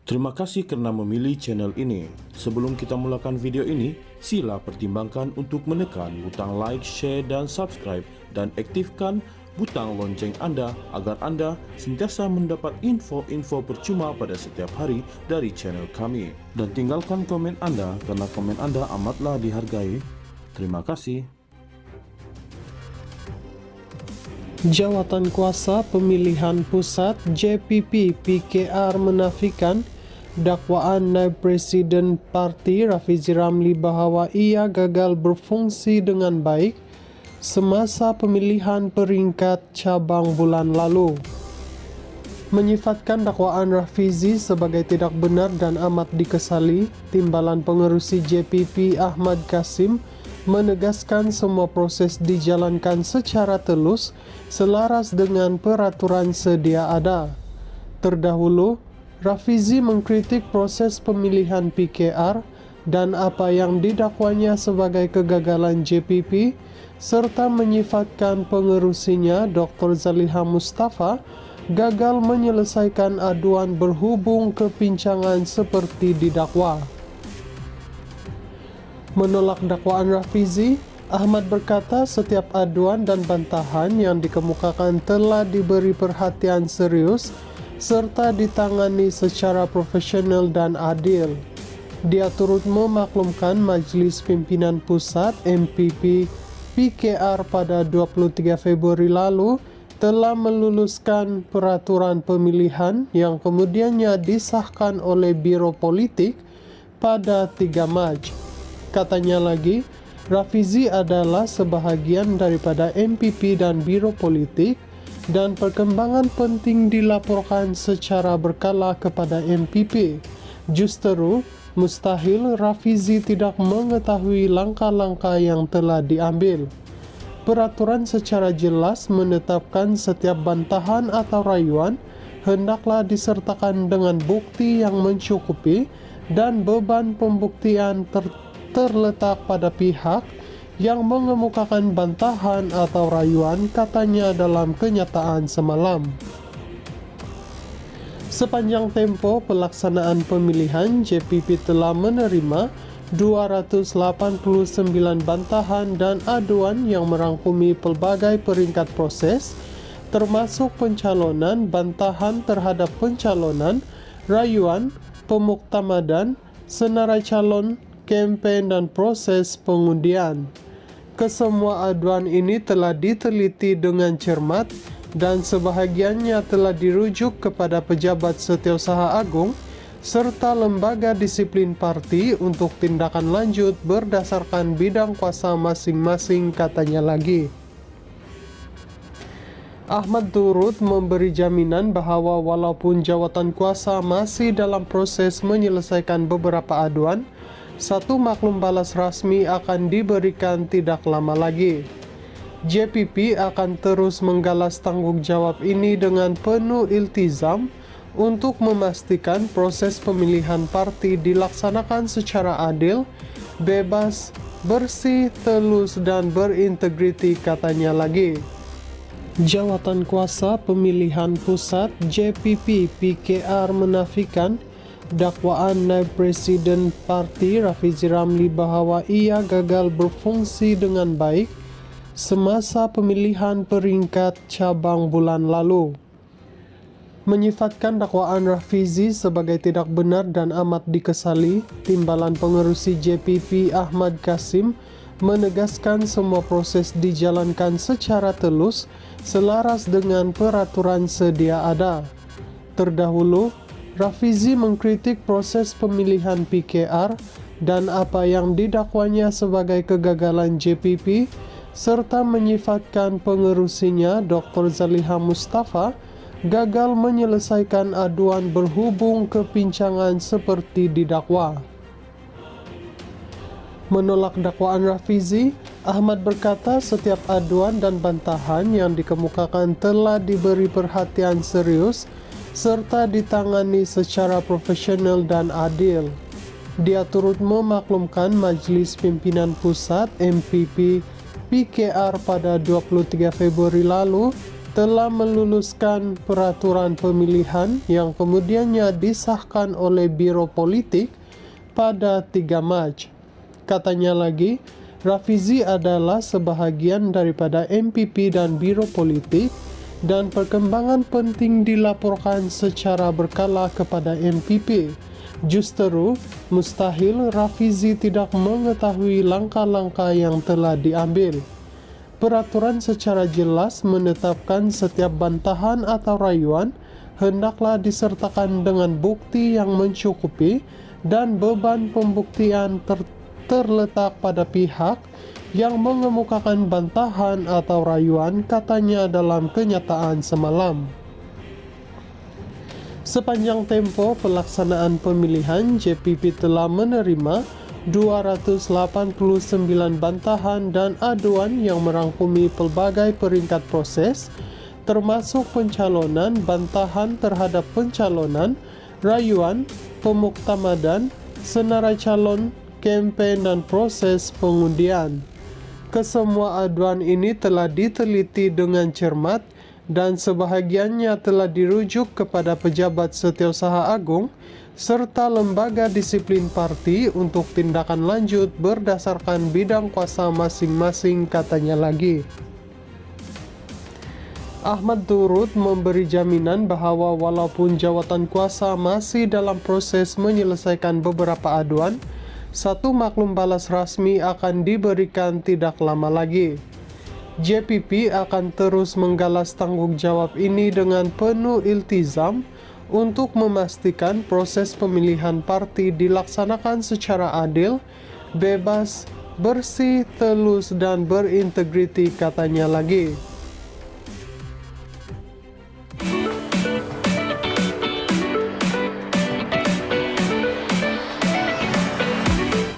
Terima kasih karena memilih channel ini. Sebelum kita mulakan video ini, sila pertimbangkan untuk menekan butang like, share, dan subscribe, dan aktifkan butang lonceng Anda agar Anda sentiasa mendapat info-info percuma pada setiap hari dari channel kami. Dan tinggalkan komen Anda karena komen Anda amatlah dihargai. Terima kasih. Jawatan Kuasa Pemilihan Pusat JPP PKR menafikan dakwaan naib Presiden Parti Rafizi Ramli bahwa ia gagal berfungsi dengan baik semasa pemilihan peringkat cabang bulan lalu. Menyifatkan dakwaan Rafizi sebagai tidak benar dan amat dikesali, Timbalan Pengerusi JPP Ahmad Kasim menegaskan semua proses dijalankan secara telus selaras dengan peraturan sedia ada. Terdahulu, Rafizi mengkritik proses pemilihan PKR dan apa yang didakwanya sebagai kegagalan JPP, serta menyifatkan pengerusinya Dr. Zaliha Mustafa gagal menyelesaikan aduan berhubung kepincangan seperti didakwa. Menolak dakwaan Rafizi, Ahmad berkata setiap aduan dan bantahan yang dikemukakan telah diberi perhatian serius serta ditangani secara profesional dan adil. Dia turut memaklumkan Majelis Pimpinan Pusat MPP PKR pada 23 Februari lalu telah meluluskan peraturan pemilihan yang kemudiannya disahkan oleh Biro Politik pada 3 Mac. Katanya lagi, Rafizi adalah sebahagian daripada MPP dan Biro Politik dan perkembangan penting dilaporkan secara berkala kepada MPP. Justru, mustahil Rafizi tidak mengetahui langkah-langkah yang telah diambil. Peraturan secara jelas menetapkan setiap bantahan atau rayuan hendaklah disertakan dengan bukti yang mencukupi dan beban pembuktian terletak pada pihak yang mengemukakan bantahan atau rayuan, katanya dalam kenyataan semalam. Sepanjang tempo pelaksanaan pemilihan, JPP telah menerima 289 bantahan dan aduan yang merangkumi pelbagai peringkat proses, termasuk pencalonan, bantahan terhadap pencalonan, rayuan, pemuktamadan, senarai calon, kempen, dan proses pengundian. Kesemua aduan ini telah diteliti dengan cermat dan sebahagiannya telah dirujuk kepada pejabat Setiausaha Agung serta lembaga disiplin parti untuk tindakan lanjut berdasarkan bidang kuasa masing-masing, katanya lagi. Ahmad turut memberi jaminan bahwa walaupun jawatan kuasa masih dalam proses menyelesaikan beberapa aduan, satu maklum balas rasmi akan diberikan tidak lama lagi. JPP akan terus menggalas tanggung jawab ini dengan penuh iltizam untuk memastikan proses pemilihan parti dilaksanakan secara adil, bebas, bersih, telus, dan berintegriti, katanya lagi. Jawatan Kuasa Pemilihan Pusat JPP PKR menafikan dakwaan naib Presiden Parti Rafizi Ramli bahwa ia gagal berfungsi dengan baik semasa pemilihan peringkat cabang bulan lalu. Menyifatkan dakwaan Rafizi sebagai tidak benar dan amat dikesali, Timbalan Pengerusi JPP Ahmad Kasim menegaskan semua proses dijalankan secara telus selaras dengan peraturan sedia ada. Terdahulu, Rafizi mengkritik proses pemilihan PKR dan apa yang didakwanya sebagai kegagalan JPP, serta menyifatkan pengerusinya Dr. Zaliha Mustafa gagal menyelesaikan aduan berhubung kepincangan seperti didakwa. Menolak dakwaan Rafizi, Ahmad berkata setiap aduan dan bantahan yang dikemukakan telah diberi perhatian serius serta ditangani secara profesional dan adil. Dia turut memaklumkan Majelis Pimpinan Pusat MPP PKR pada 23 Februari lalu telah meluluskan peraturan pemilihan yang kemudiannya disahkan oleh Biro Politik pada 3 Mac. Katanya lagi, Rafizi adalah sebahagian daripada MPP dan Biro Politik dan perkembangan penting dilaporkan secara berkala kepada MPP. Justeru, mustahil Rafizi tidak mengetahui langkah-langkah yang telah diambil. Peraturan secara jelas menetapkan setiap bantahan atau rayuan hendaklah disertakan dengan bukti yang mencukupi dan beban pembuktian terletak pada pihak yang mengemukakan bantahan atau rayuan, katanya dalam kenyataan semalam. Sepanjang tempo pelaksanaan pemilihan, JPP telah menerima 289 bantahan dan aduan yang merangkumi pelbagai peringkat proses, termasuk pencalonan, bantahan terhadap pencalonan, rayuan, pemuktamadan, senarai calon, kempen, dan proses pengundian. Kesemua aduan ini telah diteliti dengan cermat dan sebahagiannya telah dirujuk kepada pejabat Setiausaha Agung serta lembaga disiplin parti untuk tindakan lanjut berdasarkan bidang kuasa masing-masing, katanya lagi. Ahmad turut memberi jaminan bahawa walaupun jawatan kuasa masih dalam proses menyelesaikan beberapa aduan, satu maklum balas rasmi akan diberikan tidak lama lagi. JPP akan terus menggalas tanggungjawab ini dengan penuh iltizam untuk memastikan proses pemilihan parti dilaksanakan secara adil, bebas, bersih, telus, dan berintegriti, katanya lagi.